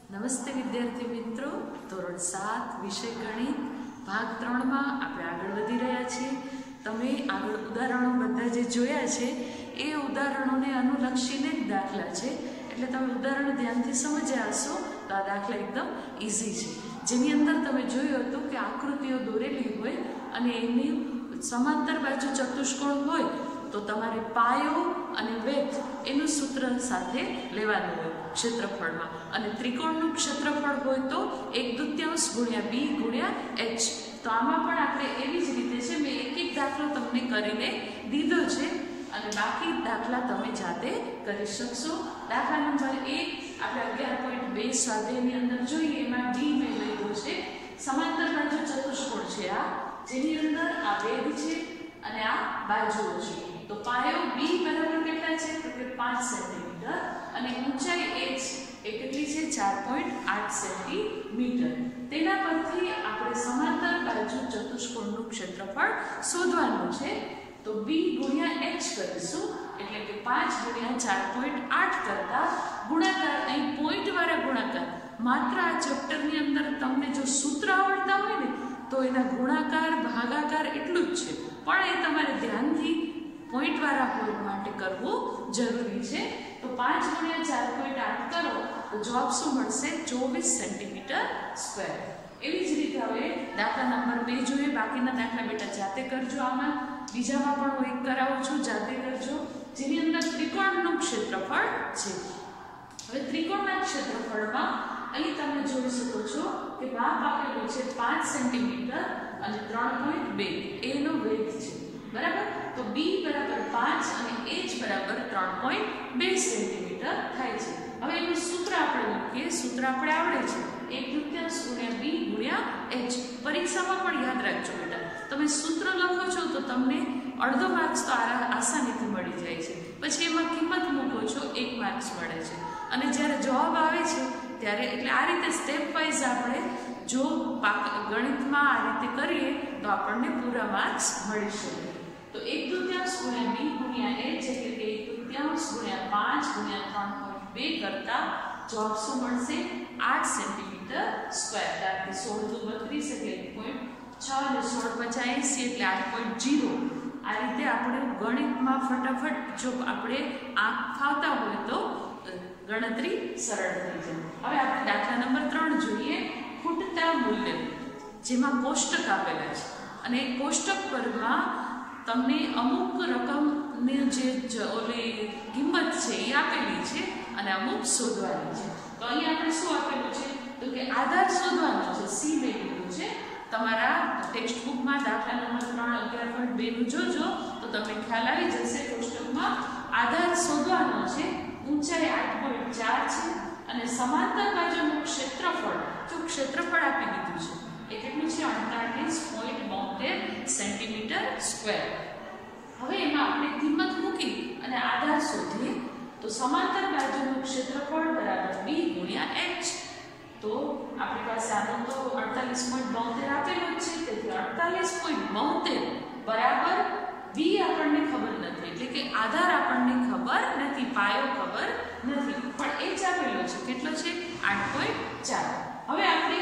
નમસ્તે વિદ્યાર્થી મિત્રો, ધોરણ 7 વિષય ગણિત ભાગ 3 માં આપણે આગળ વધી રહ્યા છીએ। તમે આગળ ઉદાહરણો બધા જે જોયા છે એ ઉદાહરણોને અનુલક્ષીને જ દાખલા છે, એટલે તમે ઉદાહરણ ધ્યાનથી સમજ્યા હશો તો આ દાખલા એકદમ ઈઝી છે, જેની અંદર તમે જોયું હતું કે આકૃતિઓ દોરેલી હોય અને એની સમાંતર બાજુ ચતુષ્કોણ હોય તો તમારે પાયો અને વેધ એનું સૂત્ર સાથે લેવાનું હોય ક્ષેત્રફળમાં, અને ત્રિકોણનું ક્ષેત્રફળ હોય તો 1/2 ગુણ્યા b ગુણ્યા h। તો આમાં પણ આપણે એવી જ રીતે છે, મેં એક દાખલો તમને કરીને દીધો છે અને બાકી દાખલા તમે જાતે કરી શકશો। દાખલા નંબર 1 આપણે 11.2 સ્વાધ્યાયની અંદર જોઈએ, એમાં d મેં લીધો છે, સમાંતર બાજુ ચતુષ્કોણ છે આ, જેની અંદર આ વેધ છે અને આ બાજુઓ છે। તો પાયો b બરાબર કેટલા છે તો કે 5 સેન્ટીમીટર અને ઊંચાઈ h એ કેટલી છે 4.8 સેન્ટીમીટર। તેના પરથી આપણે સમાંતર બાજુ ચતુષ્કોણનું ક્ષેત્રફળ શોધવાનું છે, તો b ગુણ્યા h કરીશું, એટલે કે 5 ગુણ્યા 4.8 કરતા ગુણાકાર, અહીં પોઈન્ટ વાળા ગુણાકાર, માત્ર આ ચેપ્ટરની અંદર તમને જો સૂત્ર આવડતા હોય ને તો એના ગુણાકાર ભાગાકાર એટલું જ છે, પણ એ તમારે ધ્યાનથી પોઈન્ટ વાળા હોય માટે કરવું જરૂરી છે। તો 5 ગુણ્યા 4.8 કરો તો જવાબ શું મળશે 24 સેન્ટીમીટર સ્ક્વેર। એવી જ રીતે હવે દાખલા નંબર 2 જોઈએ, બાકીના દાખલા બેટા જાતે કરજો, આમાં બીજામાં પણ હું એક કરાવું છું, જાતે કરજો, જેની અંદર ત્રિકોણનું ક્ષેત્રફળ છે। હવે ત્રિકોણના ક્ષેત્રફળમાં અહીં તમે જોઈ શકો છો કે માપ આપેલું છે 5 સેન્ટીમીટર અને 3.2 એનો વેધ છે, બરાબર। તો b બરાબર 5 અને h બરાબર 3.2 સેન્ટીમીટર થાય છે। હવે એનું સૂત્ર આપણે મૂકીએ, સૂત્ર આપણે આવડે છે 1/2 ગુણ્યા b ગુણ્યા h। પરીક્ષામાં પણ યાદ રાખજો બેટા, તમે સૂત્ર લખો છો તો તમને અડધો માર્ક્સ તો આસાનીથી મળી જાય છે, પછી એમાં કિંમત મૂકો છો 1 માર્ક્સ મળે છે, અને જ્યારે જવાબ આવે છે ત્યારે, એટલે આ રીતે સ્ટેપ વાઇઝ આપણે જો ગણિતમાં આ રીતે કરીએ તો આપણને પૂરા માર્ક્સ મળી શકે। તો 1/2 ગુણ્યા b ગુણ્યા h એટલે કે 1/2 ગુણ્યા 5 ગુણ્યા 3.2 કરતા જવાબ શું મળશે 8 સેન્ટીમીટર સ્ક્વેર। એટલે 16 × 32 એટલે 1.6 અને 16 × 80 એટલે 8.0। આ રીતે આપણે ગણિતમાં ફટાફટ જો આપણે આંખ ફાવતા હોય તો ગણતરી સરળ થઈ જાય। હવે આપણે દાખલા નંબર 3 જોઈએ, ખૂટતા મૂલ્ય, જેમાં કોષ્ટક આપેલા છે અને કોષ્ટક પરમાં તમને અમુક રકમની જે ઓલી કિંમત છે એ આપેલી છે અને અમુક શોધવાની છે। તો અહીં આપણે શું આપેલું છે તો કે આધાર શોધવાનો છે, સી મેળવ્યું છે। તમારા ટેક્સ્ટ બુકમાં દાખલા નંબર 3 11.2 નું જોજો તો તમને ખ્યાલ આવી જશે। કોષ્ટકમાં આધાર શોધવાનો છે, ઊંચાઈ 8.4 છે અને સમાંતર બાજુનું ક્ષેત્રફળ, જો ક્ષેત્રફળ આપી દીધું છે એ કેટલું છે 38.72 સેન્ટીમીટર સ્ક્વેર। હવે એમાં આપણે કિંમત મૂકી અને આધાર શોધીએ, તો સમાંતર બાજુનું ક્ષેત્રફળ બરાબર b ગુણ્યા h। તો આપણી પાસે આનો તો 48.72 આપેલું છે, તેથી 48.72 બરાબર b આપણને ખબર નથી, એટલે કે આધાર આપણને ખબર નથી, પાયો ખબર નથી, પણ h આપેલો છે, કેટલો છે 8.4। હવે આપણે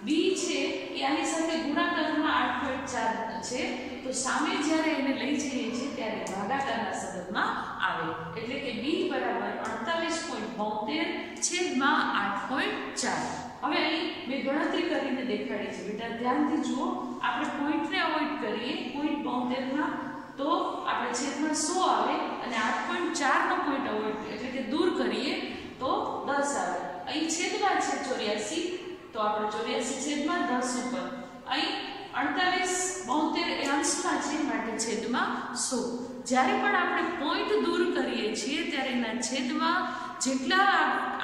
b છે એ આની સાથે ગુણાકારમાં 8.4 છે, તો સામે જ્યારે એને લઈ જઈએ છીએ ત્યારે ભાગાકારના સંદર્ભમાં આવે, એટલે કે b બરાબર 48.72 / 8.4। હવે અહીં મેં ગણતરી કરીને દેખાડી છે બેટા, ધ્યાનથી જુઓ, આપણે પોઈન્ટને અવોઇડ કરીએ, 0.72 માં તો આપણે છેદમાં 100 આવે અને 8.4 નો પોઈન્ટ અવોઇડ એટલે કે દૂર કરીએ તો 10 આવે। અહીં છેદમાં છે 84, તો આપણે 84/10 ઉપર, અહીં 48.72 એ અંશમાં છે માટે છેદમાં 100। જ્યારે પણ આપણે પોઈન્ટ દૂર કરીએ છીએ ત્યારે એના છેદમાં જેટલા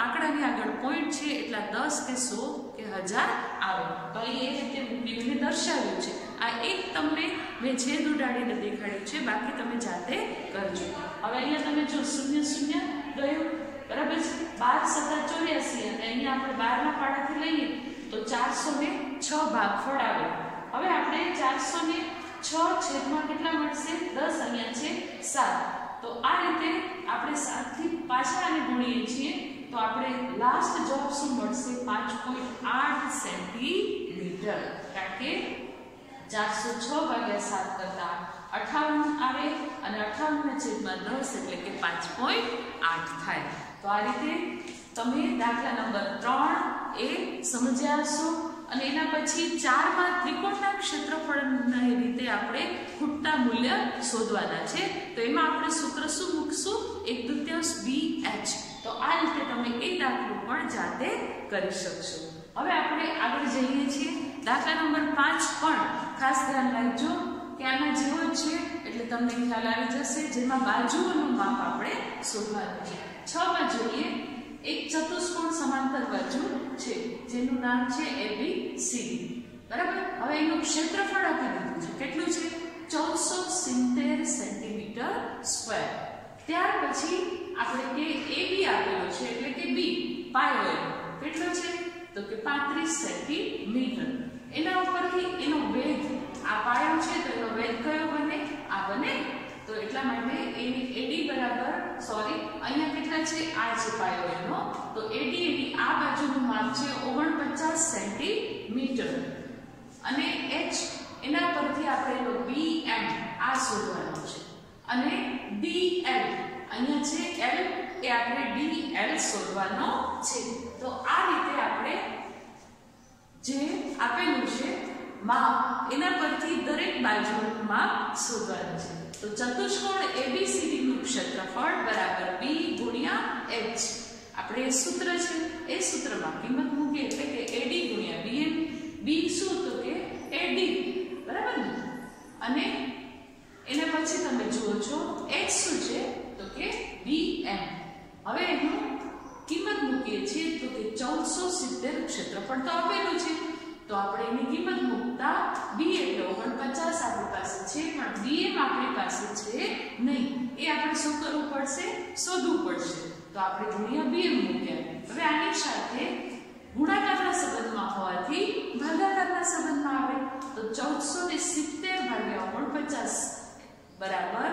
આંકડાની આગળ પોઈન્ટ છે એટલા 10 કે 100 કે 1000 આવે। તો અહીં એ રીતે મૂકીને દર્શાવ્યું છે। આ એક તમને મેં છેદ ઉડાડીને દેખાડ્યું છે, બાકી તમે જાતે કરજો। હવે અહીંયા તમે જો 0 0 ગયું, બરાબર છે, 12 × 7 = 84 અને અહીંયા આપણે 12 ના પાડાથી લઈએ તો 406 ભાગફળ આવે। હવે આપણે 406 છેદમાં કેટલા મળશે 10, અહીંયા છે 7, તો આ રીતે આપણે 7 થી પાછા આને ગુણીએ છીએ તો આપણે લાસ્ટ જવાબ શું મળશે 5.8 સેન્ટીમીટર, કારણ કે 406 ભાગ્યા 7 કરતા 58 આવે અને 58/10 એટલે કે 5.8 થાય. તો આ રીતે તમે દાખલા નંબર 3 એ સમજ્યા હશો. અને એના પછી 4 માં ત્રિકોણના ક્ષેત્રફળના રીતે આપણે ખૂટતા મૂલ્ય શોધવાના છે. તો એમાં આપણે સૂત્ર શું મૂકશું? 1/2 BH. તો આ રીતે તમે એ દાખલો પણ જાતે કરી શકશો. હવે આપણે આગળ જઈએ છીએ. દાખલા નંબર 5 પણ ખાસ ધ્યાન રાખજો કે આના જેવો જ છે એટલે તમને ખ્યાલ આવી જશે, જેમાં બાજુઓનું માપ આપણે શોધવાનું છે. 6 માં જોઈએ. એક ચતુષ્કોણ સમાંતર બાજુ છે જેનું નામ છે ABCD, બરાબર. હવે એનું ક્ષેત્રફળ આપી દીધું છે. કેટલું છે? 1470 સેન્ટીમીટર સ્ક્વેર. ત્યાર પછી આપણે કે AB આપેલો છે એટલે કે B પાયો એનો કેટલો છે? તો કે 35 સેન્ટીમીટર. એના ઉપરથી એનો વેધ, આ પાયો છે તો એનો વેધ કયો બને? આ બને. તો એટલા માટે AD બરાબર, સોરી અહીંયા કેટલા છે? આ છે પાયો એનો. તો AD એની આ બાજુનું માપ છે 49 સેન્ટીમીટર અને H એના પરથી આપણે એનો BM આ શોધવાનો છે અને DL અહીંયા છે L એ આપણે DL શોધવાનો છે. તો આ રીતે આપણે જે આપેલું છે માપ એના પરથી દરેક બાજુનું માપ શોધવાનું છે. તો ચતુષ્કોણ ABCD નું ક્ષેત્રફળ બરાબર B ગુણ્યા H. આપણે એ સૂત્ર છે એ સૂત્રમાં કિંમત મૂકીએ એટલે કે AD ગુણ્યા BM. B શું? તો કે AD, બરાબર ને. અને એને પછી તમે જુઓ છો H શું છે? તો કે BM. હવે એનું કિંમત મૂકીએ છીએ તો કે 1470 ક્ષેત્રફળ તો આપેલું છે. તો આપણે એની કિંમત મૂકતા B એટલે 49 આપણી પાસે છે પણ BM આપણી પાસે છે નહીં. એ આપણે શું કરવું પડશે? શોધવું પડશે. તો આપણે ગુણ્યા BM મૂક્યા. હવે આની સાથે ગુણાકારના સંબંધમાં હોવાથી ભાગાકારના સંબંધમાં આવે. તો 1470 ભાગ્યા 49 બરાબર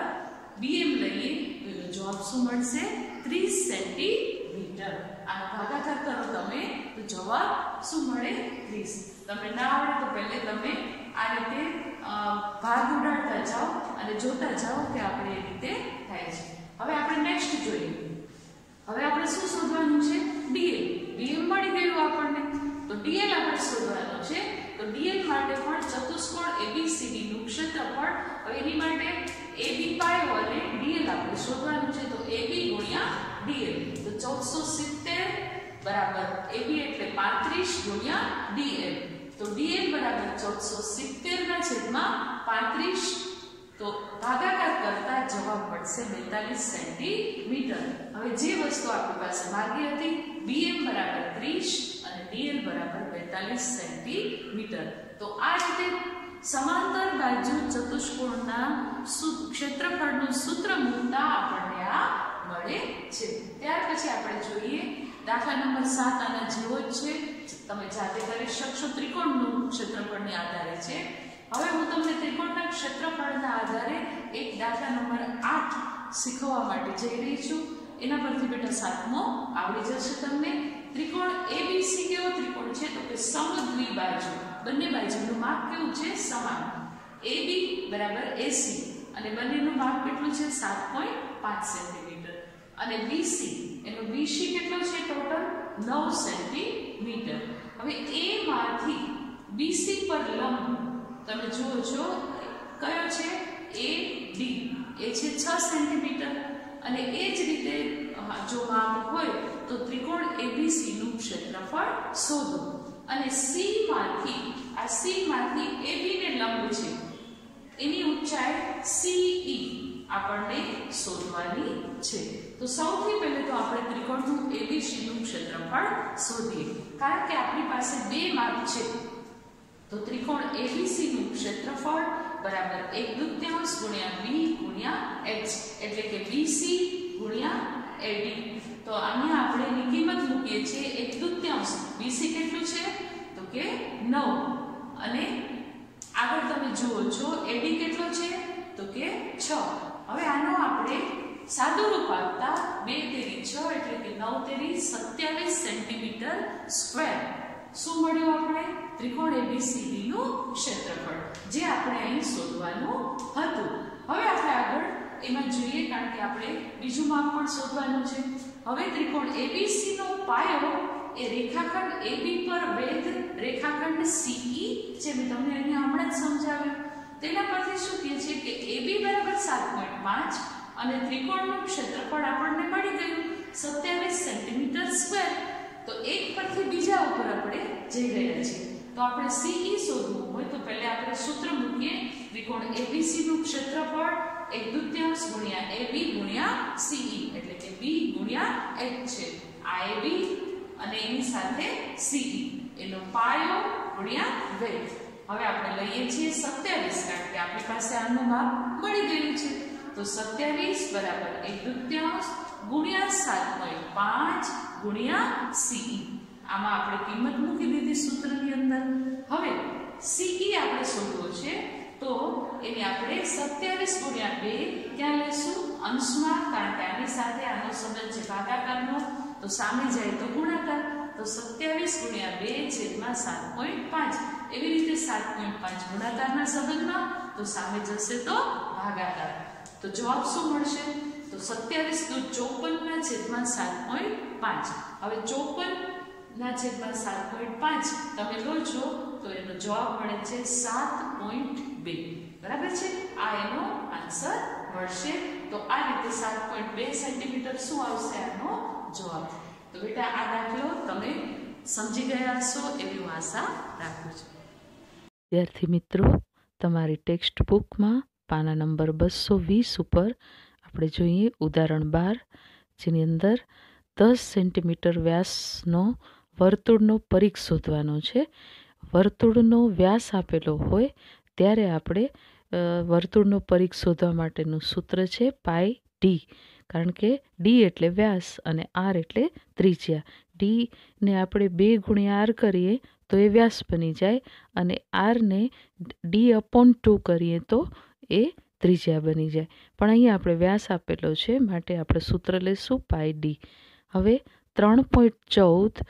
BM લઈએ તો એનો જવાબ શું મળશે? 30 સેન્ટીમીટર. આનો ભાગાકાર કરો તમે તો જવાબ શું મળે? 30. તમને ના આવડે તો પહેલે તમે આ રીતે ભાગ ઉડાડતા જાઓ અને જોતા જાઓ કે આપણે એ રીતે થાય છે. હવે આપણે નેક્સ્ટ જોઈએ. હવે આપણે શું શોધવાનું છે? DL. BM મળી ગયું આપણને. તો DL આપણે શોધવાનો છે. તો DL માટે પણ ચતુષ્કોણ ABCD નું ક્ષેત્રફળ, હવે એની માટે AB પાયો અને DL આપણે શોધવાનું છે. તો AB ગુણ્યા DL. તો 1470 બરાબર AB એટલે 35 ગુણ્યા DL. તો DL બરાબર 1470 ના છેદમાં 35. તો ભાગાકાર કરતા જવાબ મળશે 42 સેન્ટીમીટર. હવે જે વસ્તુ આપણી પાસે માગી હતી BM બરાબર 30 અને DL બરાબર 42 સેન્ટીમીટર. તો આ રીતે સમાંતર બાજુ ચતુષ્કોણના ક્ષેત્રફળનું સૂત્ર મૂકતા આપણને આ મળે છે. ત્યાર પછી આપણે જોઈએ દાખલા નંબર 7 આના જેવો જ છે. તમે જાતે કરી શકશો. ત્રિકોણનું ક્ષેત્રફળને આધારે છે. હવે હું તમને ત્રિકોણના ક્ષેત્રફળના આધારે એક દાખલા નંબર 8 શીખવવા માટે જઈ રહી છું. એના પરથી બેટા 7મો આવડી જશે તમને. ત્રિકોણ ABC કેવો ત્રિકોણ છે? તો કે સમદ્વિબાજુ. બંને બાજુનું માપ કેવું છે? સમાન. AB બરાબર AC અને બંનેનું માપ કેટલું છે? 7.5 સેન્ટીમીટર. અને BC એનું BC કેટલો છે? Total 9 centimetre. હવે A માંથી BC પર લંબ તમે જુઓ છો કયો છે? AD એ છે 6 સેન્ટીમીટર. અને એ જ રીતે જો માપ હોય તો ત્રિકોણ ABC નું ક્ષેત્રફળ શોધો. અને C માંથી AB ને લંબ છે એની ઊંચાઈ CE આપણને શોધવાની છે. તો સૌથી પહેલા તો આપણે ત્રિકોણનું ABC નું ક્ષેત્રફળ શોધીએ. કારણ કે આપણી પાસે બે માપ છે. તો ત્રિકોણ ABC નું ક્ષેત્રફળ બરાબર 1/2 ગુણ્યા B ગુણ્યા H એટલે કે BC ગુણ્યા AD. તો અહીંયા આપણે એની કિંમત મૂકીએ છીએ 1/2. BC કેટલું છે? તો કે 9. અને આગળ તમે જુઓ છો AD કેટલો છે? તો કે 6. હવે આનો આપણે સાદું રૂપ આપતા 2 તેરી 6 એટલે કે 9 તેરી 27 સેન્ટીમીટર સ્ક્વેર શું મળ્યું આપણે ત્રિકોણ ABCD નું ક્ષેત્રફળ જે આપણે અહીં શોધવાનું હતું। હવે આપણે આગળ એમાં જોઈએ કારણ કે આપણે બીજું માપ પણ શોધવાનું છે। હવે ત્રિકોણ ABC નો પાયો એ રેખાખંડ AB પર વેધ રેખાખંડ CE જે મેં તમને અહીંયા હમણાં જ સમજાવ્યું તેના પરથી શું કહે છે કે AB બરાબર 7.5 અને ત્રિકોણનું ક્ષેત્રફળ આપણને મળી ગયું 27 સેન્ટીમીટર સ્ક્વેર। તો એક પરથી બીજા ઉપર આપણે જઈ રહ્યા છીએ તો આપણે CE શોધવું હોય તો પહેલા આપણે સૂત્ર મૂકીએ ત્રિકોણ ABC નું ક્ષેત્રફળ 1/2 ગુણ્યા AB ગુણ્યા CE એટલે કે B ગુણ્યા H છે આ AB અને એની સાથે CE એનો પાયો ગુણ્યા વેધ। હવે આપણે લઈએ છીએ 27 કારણ કે આપણી પાસે આનું માપ મળી ગયું છે તો 27 બરાબર 1/2 ગુણ્યા 7.5 ગુણ્યા CE આમાં આપણે કિંમત મૂકી દીધી સૂત્રની અંદર। હવે CE આપણે શોધવો છે તો એને આપણે 27 ગુણ્યા 2 ક્યાં લેશું અંશમાં કારણ કે આની સાથે આનો સંબંધ છે ભાગાકારનો તો સામે જાય તો ગુણાકાર તો 27 ગુણ્યા 2 છેદમાં 7.5 એવી રીતે 7.5 ગુણાકારના સંબંધમાં તો સામે જશે તો ભાગાકાર તો જવાબ શું મળશે તો 27 નું 54 ના છેદમાં 7.5 હવે 54 ના છેદમાં 7.5 તમે લો છો તો એનો જવાબ મળે છે 7.2 બરાબર છે આ એનો આન્સર મળશે તો આ રીતે 7.2 સેન્ટીમીટર શું આવશે આનો જવાબ। તો બેટા આ દાખલો તમે સમજી ગયા હશો એવી હું આશા રાખું છું। વિદ્યાર્થી મિત્રો તમારી ટેક્સ્ટ બુકમાં પાના નંબર 220 ઉપર આપણે જોઈએ ઉદાહરણ 12 જેની અંદર 10 સેન્ટીમીટર વ્યાસનો વર્તુળનો પરિઘ શોધવાનો છે। વર્તુળનો વ્યાસ આપેલો હોય ત્યારે આપણે વર્તુળનો પરિઘ શોધવા માટેનું સૂત્ર છે પાઈ ડી કારણ કે ડી એટલે વ્યાસ અને આર એટલે ત્રિજ્યા। ડી ને આપણે 2 ગુણ્યા આર કરીએ તો એ વ્યાસ બની જાય અને આરને D/2 કરીએ તો એ ત્રિજ્યા બની જાય પણ અહીંયા આપણે વ્યાસ આપેલો છે માટે આપણે સૂત્ર લેશું પાઈ ડી। હવે 3.14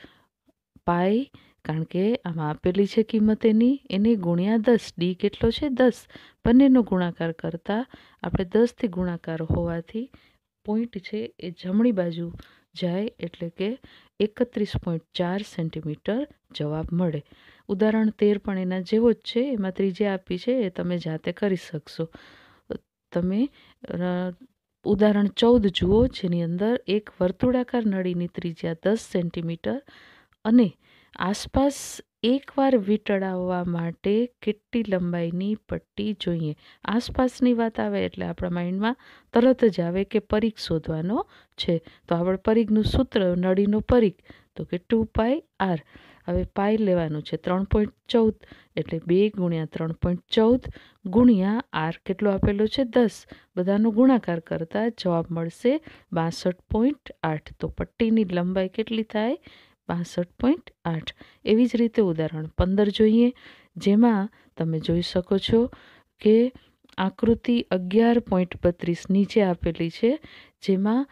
પાઈ કારણ કે આમાં આપેલી છે કિંમત એને ગુણ્યા 10 ડી કેટલો છે 10 બંનેનો ગુણાકાર કરતા આપણે 10 થી ગુણાકાર હોવાથી પોઈન્ટ છે એ જમણી બાજુ જાય એટલે કે 31.4 સેન્ટીમીટર જવાબ મળે। ઉદાહરણ 13 પણ એના જેવો જ છે એમાં ત્રિજ્યા આપી છે એ તમે જાતે કરી શકશો। તમે ઉદાહરણ 14 જુઓ જેની અંદર એક વર્તુળાકાર નળીની ત્રિજ્યા 10 સેન્ટીમીટર અને આસપાસ એકવાર વીંટળાવવા માટે કેટલી લંબાઈની પટ્ટી જોઈએ। આસપાસની વાત આવે એટલે આપણા માઇન્ડમાં તરત જ આવે કે પરિઘ શોધવાનો છે તો આપણે પરિઘનું સૂત્ર નળીનો પરિઘ તો કે 2 પાઈ આર। હવે પાઈ લેવાનું છે 3.14 એટલે 2 ગુણ્યા 3.14 ગુણ્યા આર કેટલો આપેલો છે 10 બધાનો ગુણાકાર કરતા જવાબ મળશે 62.8 તો પટ્ટીની લંબાઈ કેટલી થાય 62.8। એવી જ રીતે ઉદાહરણ 15 જોઈએ જેમાં તમે જોઈ શકો છો કે આકૃતિ 11.32 નીચે આપેલી છે જેમાં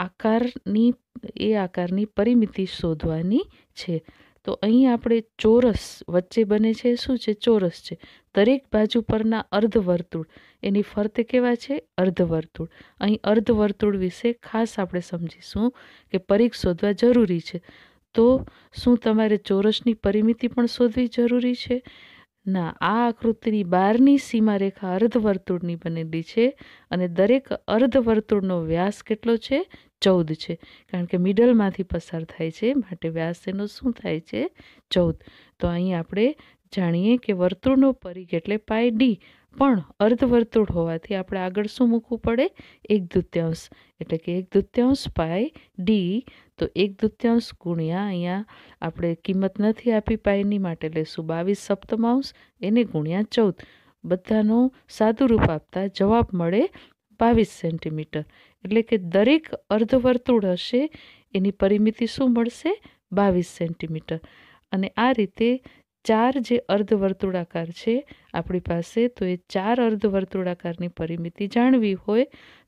આકારની પરિમિતિ શોધવાની છે। તો અહીં આપણે ચોરસ વચ્ચે બને છે શું છે ચોરસ છે દરેક બાજુ પરના અર્ધવર્તુળ એની ફરતે કેવા છે અર્ધવર્તુળ। અહીં અર્ધવર્તુળ વિશે ખાસ આપણે સમજીશું કે પરિઘ શોધવા જરૂરી છે તો શું તમારે ચોરસની પરિમિતિ પણ શોધવી જરૂરી છે ના। આ આકૃતિની બહારની સીમારેખા અર્ધવર્તુળની બનેલી છે અને દરેક અર્ધવર્તુળનો વ્યાસ કેટલો છે 14 છે કારણ કે મિડલમાંથી પસાર થાય છે માટે વ્યાસ એનો શું થાય છે 14। તો અહીં આપણે જાણીએ કે વર્તુળનો પરિઘ એટલે પાઈ ડી પણ અર્ધવર્તુળ હોવાથી આપણે આગળ શું મૂકવું પડે 1/2 એટલે કે 1/2 પાઈ ડી તો 1/2 ગુણ્યા અહીંયા આપણે કિંમત નથી આપી પાઈની માટે લેશું 22/7 એને ગુણ્યા 14 બધાનો સાદું રૂપ આપતા જવાબ મળે 22 સેન્ટીમીટર એટલે કે દરેક અર્ધવર્તુળ હશે એની પરિમિતિ શું મળશે 22 સેન્ટીમીટર। અને આ રીતે 4 જે અર્ધવર્તુળાકાર છે આપણી પાસે, તો એ 4 અર્ધવર્તુળાકારની પરિમિતિ જાણવી હોય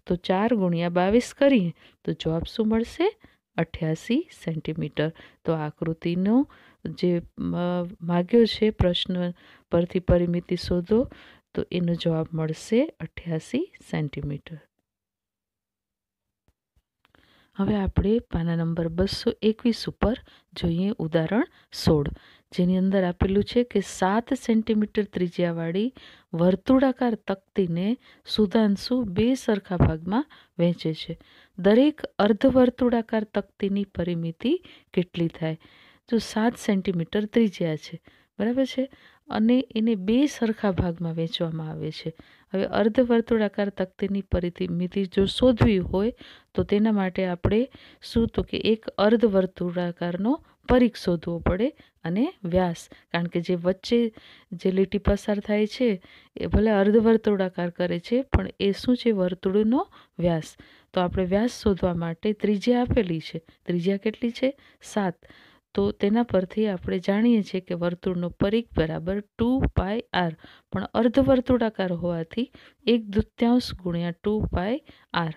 તો 4 × 22 કરીએ તો જવાબ શું મળશે? 88 સેન્ટીમીટર. તો આ આકૃતિનો જે માગ્યો છે પ્રશ્ન પરથી પરિમિતિ શોધો, તો એનો જવાબ મળશે 88 સેન્ટીમીટર. હવે આપણે પાના નંબર 221 ઉપર જોઈએ ઉદાહરણ 16, જેની અંદર આપેલું છે કે 7 સેન્ટીમીટર ત્રિજ્યાવાળી વર્તુળાકાર તકતીને સુધાંશુ 2 સરખા ભાગમાં વહેંચે છે. દરેક અર્ધવર્તુળાકાર તકતીની પરિમિતિ કેટલી થાય? જો 7 સેન્ટીમીટર ત્રિજ્યા છે, બરાબર છે, અને એને 2 સરખા ભાગમાં વહેંચવામાં આવે છે. હવે અર્ધવર્તુળાકાર તકતીની પરિમિતિ જો શોધવી હોય તો તેના માટે આપણે શું, તો કે એક અર્ધવર્તુળાકારનો પરિઘ શોધવો પડે અને વ્યાસ, કારણ કે જે વચ્ચે જે લીટી પસાર થાય છે એ ભલે અર્ધવર્તુળાકાર કરે છે પણ એ શું છે? વર્તુળનો વ્યાસ. તો આપણે વ્યાસ શોધવા માટે ત્રિજ્યા આપેલી છે. ત્રિજ્યા કેટલી છે? 7. તો તેના પરથી આપણે જાણીએ છીએ કે વર્તુળનો પરિઘ બરાબર 2πr, પણ અર્ધવર્તુળાકાર હોવાથી 1/2 × 2πr,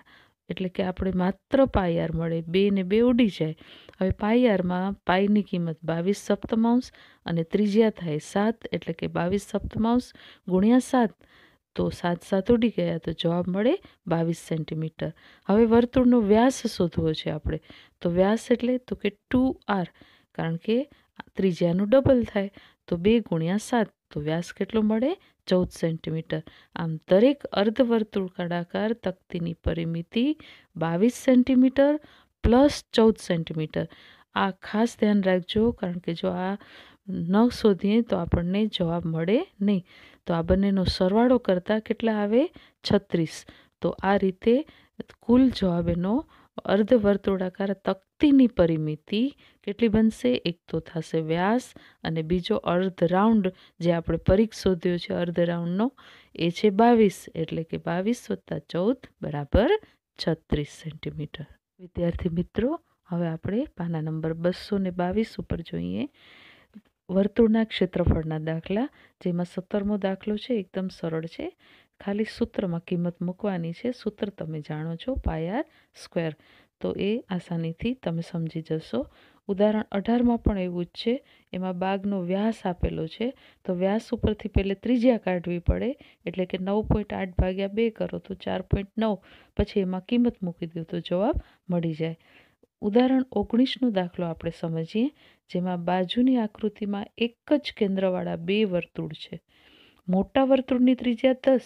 એટલે કે આપણે માત્ર πr મળે. 2 ને 2 ઉડી જાય. હવે πrમાં પાઈની કિંમત 22/7 અને ત્રિજ્યા થાય 7, એટલે કે 22/7 × 7, તો 7 7 ઉડી ગયા, તો જવાબ મળે 22 સેન્ટીમીટર. હવે વર્તુળનો વ્યાસ શોધવો છે આપણે. તો વ્યાસ એટલે તો કે 2r, કારણ કે ત્રિજ્યાનું ડબલ થાય, તો 2 × 7, તો વ્યાસ કેટલો મળે? 14 સેન્ટીમીટર. આમ દરેક અર્ધવર્તુળાકાર તકતીની પરિમિતિ 22 સેન્ટીમીટર પ્લસ 14 સેન્ટીમીટર. આ ખાસ ધ્યાન રાખજો, કારણ કે જો આ ન શોધીએ તો આપણને જવાબ મળે નહીં. તો આ બંનેનો સરવાળો કરતાં કેટલા આવે? 36. તો આ રીતે કુલ જવાબ એનો અર્ધવર્તુળાકાર તકતીની પરિમિતિ કેટલી બનશે? એક તો થશે વ્યાસ, અને બીજો અર્ધ રાઉન્ડ જે આપણે પરિઘ શોધ્યો છે અર્ધ રાઉન્ડનો, એ છે 22, એટલે કે 22 + 14 = 36 સેન્ટીમીટર. વિદ્યાર્થી મિત્રો, હવે આપણે પાના નંબર 222 ઉપર જોઈએ વર્તુળના ક્ષેત્રફળના દાખલા, જેમાં 17મો દાખલો છે. એકદમ સરળ છે, ખાલી સૂત્રમાં કિંમત મૂકવાની છે. સૂત્ર તમે જાણો છો, πr², તો એ આસાનીથી તમે સમજી જશો. ઉદાહરણ 18માં પણ એવું જ છે. એમાં બાગનો વ્યાસ આપેલો છે, તો વ્યાસ ઉપરથી પહેલે ત્રિજ્યા કાઢવી પડે, એટલે કે 9.8 / 2 કરો તો 4.9, પછી એમાં કિંમત મૂકી દો તો જવાબ મળી જાય. ઉદાહરણ 19નો દાખલો આપણે સમજીએ, જેમાં બાજુની આકૃતિમાં એક જ કેન્દ્રવાળા 2 વર્તુળ છે. મોટા વર્તુળની ત્રિજ્યા 10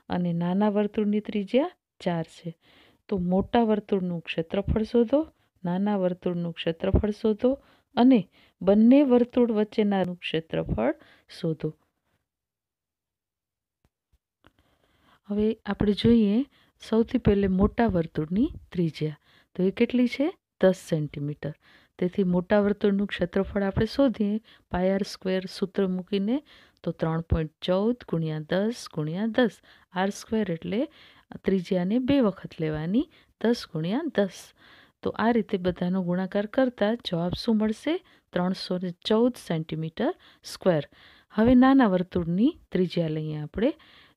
અને નાના વર્તુળની ત્રિજ્યા 4 છે. તો મોટા વર્તુળનું ક્ષેત્રફળ શોધો, નાના વર્તુળનું ક્ષેત્રફળ શોધો, અને બંને વર્તુળ વચ્ચેનાનું ક્ષેત્રફળ શોધો. હવે આપણે જોઈએ સૌથી પહેલે મોટા વર્તુળની ત્રિજ્યા, તો એ કેટલી છે? 10 સેન્ટીમીટર. તેથી મોટા વર્તુળનું ક્ષેત્રફળ આપણે શોધીએ πr² સૂત્ર મૂકીને, તો 3.14 × 10 × 10, r² એટલે ત્રિજ્યાને 2 વખત લેવાની, 10 × 10. તો આ રીતે બધાનો ગુણાકાર કરતાં જવાબ શું મળશે? 314 સેન્ટીમીટર સ્ક્વેર. હવે નાના વર્તુળની ત્રિજ્યા લઈએ આપણે.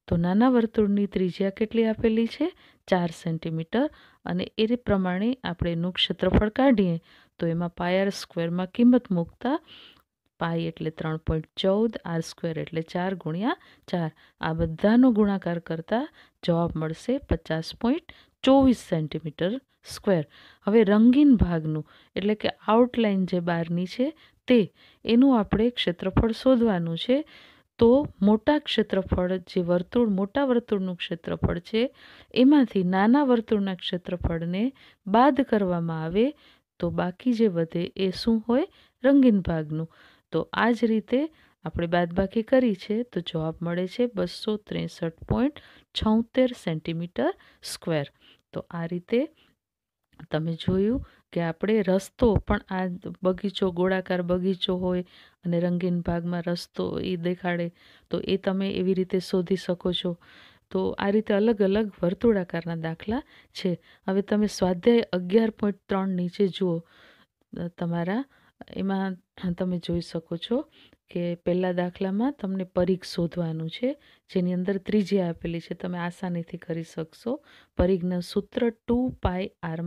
તો નાના વર્તુળની ત્રિજ્યા કેટલી આપેલી છે? 4 સેન્ટીમીટર, અને એ પ્રમાણે આપણે એનું ક્ષેત્રફળ કાઢીએ તો એમાં πr² કિંમત મૂકતા π એટલે 3.14, r² એટલે 4 × 4. આ બધાનો ગુણાકાર કરતાં જવાબ મળશે 50.24 સેન્ટીમીટર સ્ક્વેર. હવે રંગીન ભાગનું, એટલે કે આઉટલાઇન જે બહારની છે તે, એનું આપણે ક્ષેત્રફળ શોધવાનું છે. તો મોટા ક્ષેત્રફળ, જે વર્તુળ મોટા વર્તુળનું ક્ષેત્રફળ છે એમાંથી નાના વર્તુળના ક્ષેત્રફળને બાદ કરવામાં આવે તો બાકી જે વધે એ શું હોય? રંગીન ભાગનું. તો આ જ રીતે આપણે બાદબાકી કરી છે, તો જવાબ મળે છે 263.76 સેન્ટીમીટર સ્ક્વેર. તો આ રીતે તમે જોયું કે આપણે રસ્તો પણ, આ બગીચો ગોળાકાર બગીચો હોય અને રંગીન ભાગમાં રસ્તો એ દેખાડે, તો એ તમે એવી રીતે શોધી શકો છો. તો આ રીતે અલગ અલગ વર્તુળાકારના દાખલા છે. હવે તમે સ્વાધ્યાય 11.3 નીચે જુઓ તમારા એમાં તમે જોઈ શકો છો કે પહેલા દાખલામાં તમને પરિઘ શોધવાનું છે, જેની અંદર ત્રિજ્યા આપેલી છે. તમે આસાનીથી કરી શકશો. પરિઘનું સૂત્ર 2πr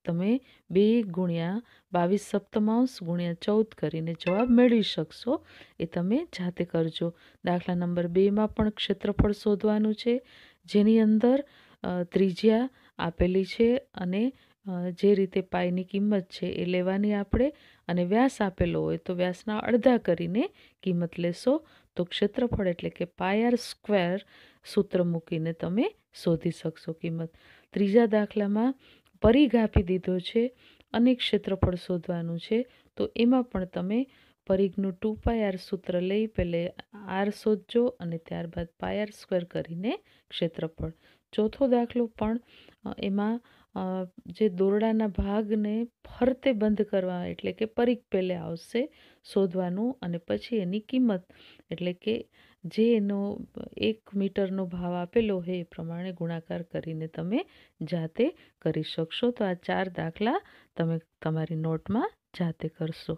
તમે 2 ગુણ્યા 22 ગુણ્યા 14 કરીને જવાબ મેળવી શકશો. એ તમે જાતે કરજો. દાખલા નંબર 2માં પણ ક્ષેત્રફળ શોધવાનું છે, જેની અંદર ત્રિજ્યા આપેલી છે અને જે રીતે પાઈની કિંમત છે એ લેવાની આપણે, અને વ્યાસ આપેલો હોય તો વ્યાસના અડધા કરીને કિંમત લેશો. તો ક્ષેત્રફળ એટલે કે πr² સૂત્ર મૂકીને તમે શોધી શકશો કિંમત. ત્રીજા દાખલામાં પરિઘ આપી દીધો છે અને ક્ષેત્રફળ શોધવાનું છે. તો એમાં પણ તમે પરિઘનું 2πr સૂત્ર લઈ પહેલે r શોધજો અને ત્યારબાદ πr² કરીને ક્ષેત્રફળ. ચોથો દાખલો પણ એમાં જે દોરડાના ભાગને ફરતે બંધ કરવા એટલે કે પરિઘ પહેલે આવશે શોધવાનું, અને પછી એની કિંમત એટલે કે જે એનો 1 મીટરનો ભાવ આપેલો હોય એ પ્રમાણે ગુણાકાર કરીને તમે જાતે કરી શકશો. તો આ 4 દાખલા તમે તમારી નોટમાં જાતે કરશો.